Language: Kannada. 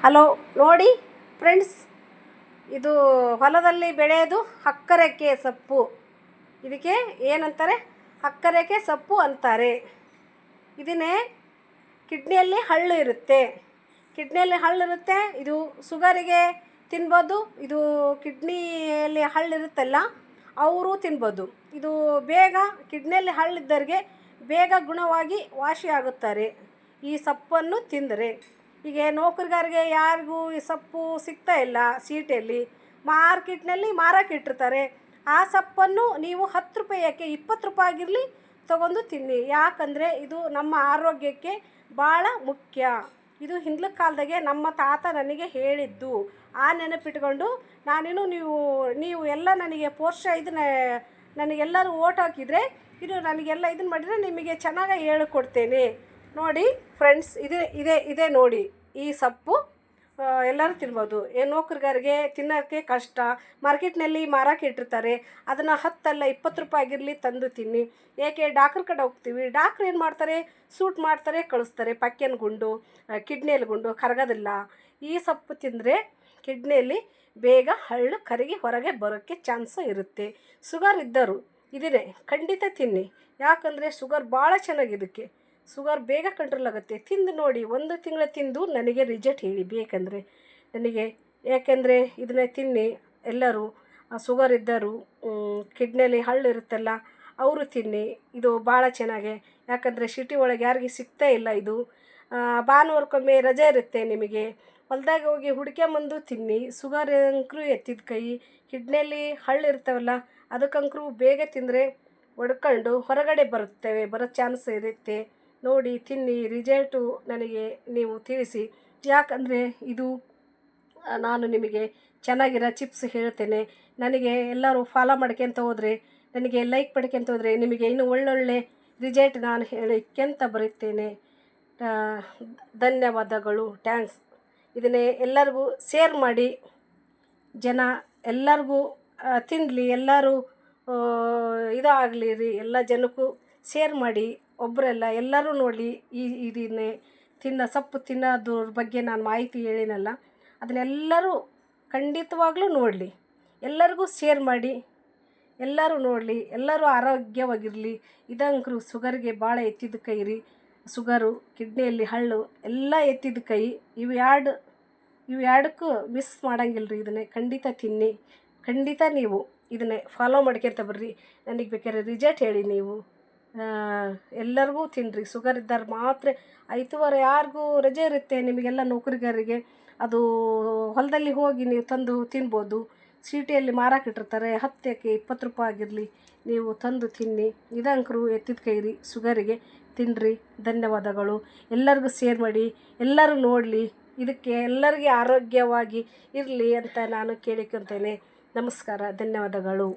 ಹಲೋ ನೋಡಿ ಫ್ರೆಂಡ್ಸ್, ಇದು ಹೊಲದಲ್ಲಿ ಬೆಳೆಯೋದು ಹಕ್ಕರೆಕ್ಕೆ ಸೊಪ್ಪು. ಇದಕ್ಕೆ ಏನಂತಾರೆ? ಹಕ್ಕರೆಕ್ಕೆ ಸೊಪ್ಪು ಅಂತಾರೆ. ಇದನ್ನೇ ಕಿಡ್ನಿಯಲ್ಲಿ ಹಳ್ಳು ಇರುತ್ತೆ. ಇದು ಶುಗರಿಗೆ ತಿನ್ಬೋದು. ಇದು ಕಿಡ್ನಿಯಲ್ಲಿ ಹಳ್ಳಿರುತ್ತಲ್ಲ ಅವರು ತಿನ್ಬೋದು. ಇದು ಬೇಗ ಕಿಡ್ನಿಯಲ್ಲಿ ಹಳ್ಳಿದ್ದವ್ರಿಗೆ ಬೇಗ ಗುಣವಾಗಿ ವಾಸಿಯಾಗುತ್ತಾರೆ ಈ ಸೊಪ್ಪನ್ನು ತಿಂದರೆ. ಈಗ ನೌಕರಿಗಾರರಿಗೆ ಯಾರಿಗೂ ಈ ಸೊಪ್ಪು ಸಿಗ್ತಾ ಇಲ್ಲ ಸಿಟಿಯಲ್ಲಿ, ಮಾರ್ಕೆಟ್ನಲ್ಲಿ ಮಾರಕ್ಕಿಟ್ಟಿರ್ತಾರೆ. ಆ ಸೊಪ್ಪನ್ನು ನೀವು 10 ರೂಪಾಯಿ ಯಾಕೆ 20 ರೂಪಾಯಿ ಆಗಿರಲಿ ತೊಗೊಂಡು ತಿನ್ನಿ. ಯಾಕಂದರೆ ಇದು ನಮ್ಮ ಆರೋಗ್ಯಕ್ಕೆ ಭಾಳ ಮುಖ್ಯ. ಇದು ಹಿಂದಿನ ಕಾಲದಾಗೆ ನಮ್ಮ ತಾತ ನನಗೆ ಹೇಳಿದ್ದು. ಆ ನೆನಪಿಟ್ಕೊಂಡು ನಾನೇನು ನೀವು ಎಲ್ಲ ನನಗೆ ನನಗೆಲ್ಲರೂ ಓಟ್ ಹಾಕಿದರೆ ಇದು ನನಗೆಲ್ಲ ಇದನ್ನು ಮಾಡಿದರೆ ನಿಮಗೆ ಚೆನ್ನಾಗಿ ಹೇಳಿಕೊಡ್ತೇನೆ. ನೋಡಿ ಫ್ರೆಂಡ್ಸ್, ಇದೇ ನೋಡಿ ಈ ಸೊಪ್ಪು ಎಲ್ಲರೂ ತಿನ್ಬೋದು. ನೌಕರಿಗಾರಿಗೆ ತಿನ್ನೋಕ್ಕೆ ಕಷ್ಟ, ಮಾರ್ಕೆಟ್ನಲ್ಲಿ ಮಾರಕ್ಕೆ ಇಟ್ಟಿರ್ತಾರೆ. ಅದನ್ನು 10 ಅಲ್ಲ 20 ರೂಪಾಯಿ ಆಗಿರಲಿ ತಂದು ತಿನ್ನಿ. ಏಕೆ ಡಾಕ್ಟ್ರ್ ಕಡೆ ಹೋಗ್ತೀವಿ, ಡಾಕ್ಟ್ರ್ ಏನು ಮಾಡ್ತಾರೆ? ಸೂಟ್ ಮಾಡ್ತಾರೆ, ಕಳಿಸ್ತಾರೆ. ಪಕ್ಕೆನ ಗುಂಡು, ಕಿಡ್ನಿಯಲ್ಲಿ ಗುಂಡು ಕರಗೋದಿಲ್ಲ. ಈ ಸೊಪ್ಪು ತಿಂದರೆ ಕಿಡ್ನಿಯಲ್ಲಿ ಬೇಗ ಹಳ್ಳು ಕರಗಿ ಹೊರಗೆ ಬರೋಕ್ಕೆ ಚಾನ್ಸು ಇರುತ್ತೆ. ಶುಗರ್ ಇದ್ದರು ಇದನ್ನೇ ಖಂಡಿತ ತಿನ್ನಿ. ಯಾಕಂದರೆ ಶುಗರ್ ಭಾಳ ಚೆನ್ನಾಗಿ ಇದಕ್ಕೆ. ಶುಗರ್ ಬೇಗ ಕಂಟ್ರೋಲ್ ಆಗುತ್ತೆ. ತಿಂದು ನೋಡಿ, 1 ತಿಂಗಳು ತಿಂದು ನನಗೆ ರಿಸಲ್ಟ್ ಹೇಳಿ ಬೇಕಂದರೆ ನನಗೆ. ಯಾಕೆಂದರೆ ಇದನ್ನೇ ತಿನ್ನಿ ಎಲ್ಲರೂ. ಶುಗರ್ ಇದ್ದರು, ಕಿಡ್ನಿಯಲ್ಲಿ ಹಳ್ಳು ಇರುತ್ತಲ್ಲ ಅವರು ತಿನ್ನಿ. ಇದು ಭಾಳ ಚೆನ್ನಾಗೆ. ಯಾಕಂದರೆ ಸಿಟಿ ಒಳಗೆ ಯಾರಿಗೆ ಸಿಗ್ತಾ ಇಲ್ಲ ಇದು. ಭಾನುವಾರಕ್ಕೊಮ್ಮೆ ರಜೆ ಇರುತ್ತೆ ನಿಮಗೆ, ಹೊಲ್ದಾಗ ಹೋಗಿ ಹುಡ್ಕೊಂಬಂದು ತಿನ್ನಿ. ಶುಗರ್ ಅಂಕರು ಎತ್ತಿದ ಕೈ, ಕಿಡ್ನಿಯಲ್ಲಿ ಹಳ್ಳು ಇರ್ತಾವಲ್ಲ ಅದಕ್ಕಂಕರು ಬೇಗ ತಿಂದರೆ ಒಡ್ಕೊಂಡು ಹೊರಗಡೆ ಬರೋ ಚಾನ್ಸ್ ಇರುತ್ತೆ. ನೋಡಿ ತಿನ್ನಿ, ರಿಸಲ್ಟು ನನಗೆ ನೀವು ತಿಳಿಸಿ. ಯಾಕಂದರೆ ಇದು ನಾನು ನಿಮಗೆ ಚೆನ್ನಾಗಿರೋ ಚಿಪ್ಸ್ ಹೇಳ್ತೇನೆ. ನನಗೆ ಎಲ್ಲರೂ ಫಾಲೋ ಮಾಡ್ಕೊಂತ ಹೋದರೆ, ನನಗೆ ಲೈಕ್ ಪಡ್ಕೊಂತ ಹೋದರೆ ನಿಮಗೆ ಇನ್ನೂ ಒಳ್ಳೊಳ್ಳೆ ರಿಸಲ್ಟ್ ನಾನು ಹೇಳಿಕ್ಕೆಂತ ಬರುತ್ತೇನೆ. ಧನ್ಯವಾದಗಳು, ಥ್ಯಾಂಕ್ಸ್. ಇದನ್ನೇ ಎಲ್ಲರಿಗೂ ಶೇರ್ ಮಾಡಿ. ಜನ ಎಲ್ಲರಿಗೂ ತಿನ್ನಲಿ, ಎಲ್ಲರೂ ಇದಾಗಲಿ ರೀ. ಎಲ್ಲ ಜನಕ್ಕೂ ಶೇರ್ ಮಾಡಿ. ಒಬ್ಬರಲ್ಲ ಎಲ್ಲರೂ ನೋಡಲಿ. ಇದನ್ನೇ ಸೊಪ್ಪು ತಿನ್ನೋದ್ರ ಬಗ್ಗೆ ನಾನು ಮಾಹಿತಿ ಹೇಳಿನಲ್ಲ, ಅದನ್ನೆಲ್ಲರೂ ಖಂಡಿತವಾಗ್ಲೂ ನೋಡಲಿ. ಎಲ್ಲರಿಗೂ ಶೇರ್ ಮಾಡಿ, ಎಲ್ಲರೂ ನೋಡಲಿ, ಎಲ್ಲರೂ ಆರೋಗ್ಯವಾಗಿರಲಿ. ಇದಂಕರು ಶುಗರ್ಗೆ ಭಾಳ ಎತ್ತಿದ ಕೈ ರೀ. ಶುಗರು, ಕಿಡ್ನಿಯಲ್ಲಿ ಹಳ್ಳು ಎಲ್ಲ ಎತ್ತಿದ ಕೈ. ಇವು ಎರಡಕ್ಕೂ ಮಿಸ್ ಮಾಡಂಗಿಲ್ಲ ರೀ. ಇದನ್ನೇ ಖಂಡಿತ ತಿನ್ನಿ. ಖಂಡಿತ ನೀವು ಇದನ್ನೇ ಫಾಲೋ ಮಾಡ್ಕೊಂತ ಬರ್ರಿ. ನನಗೆ ಬೇಕಾದ್ರೆ ರಿಸಲ್ಟ್ ಹೇಳಿ ನೀವು. ಎಲ್ಲರಿಗೂ ತಿನ್ನಿರಿ. ಶುಗರ್ ಇದ್ದವ್ರು ಮಾತ್ರ ಐತವಾರ ಯಾರಿಗೂ ರಜೆ ಇರುತ್ತೆ ನಿಮಗೆಲ್ಲ ನೌಕರಿಗಾರರಿಗೆ, ಅದು ಹೊಲದಲ್ಲಿ ಹೋಗಿ ನೀವು ತಂದು ತಿನ್ಬೋದು. ಸಿಟಿಯಲ್ಲಿ ಮಾರಾಕಿಟ್ಟಿರ್ತಾರೆ. 10 ಯಾಕೆ 20 ರೂಪಾಯಿ ಆಗಿರಲಿ ನೀವು ತಂದು ತಿನ್ನಿ. ಇದಂಕರು ಎತ್ತಿದ ಕೈ ರೀ. ಶುಗರಿಗೆ ತಿನ್ನಿರಿ. ಧನ್ಯವಾದಗಳು. ಎಲ್ಲರಿಗೂ ಶೇರ್ ಮಾಡಿ, ಎಲ್ಲರೂ ನೋಡಲಿ. ಇದಕ್ಕೆ ಎಲ್ಲರಿಗೆ ಆರೋಗ್ಯವಾಗಿ ಇರಲಿ ಅಂತ ನಾನು ಕೇಳಿಕೊಳ್ತೇನೆ. ನಮಸ್ಕಾರ, ಧನ್ಯವಾದಗಳು.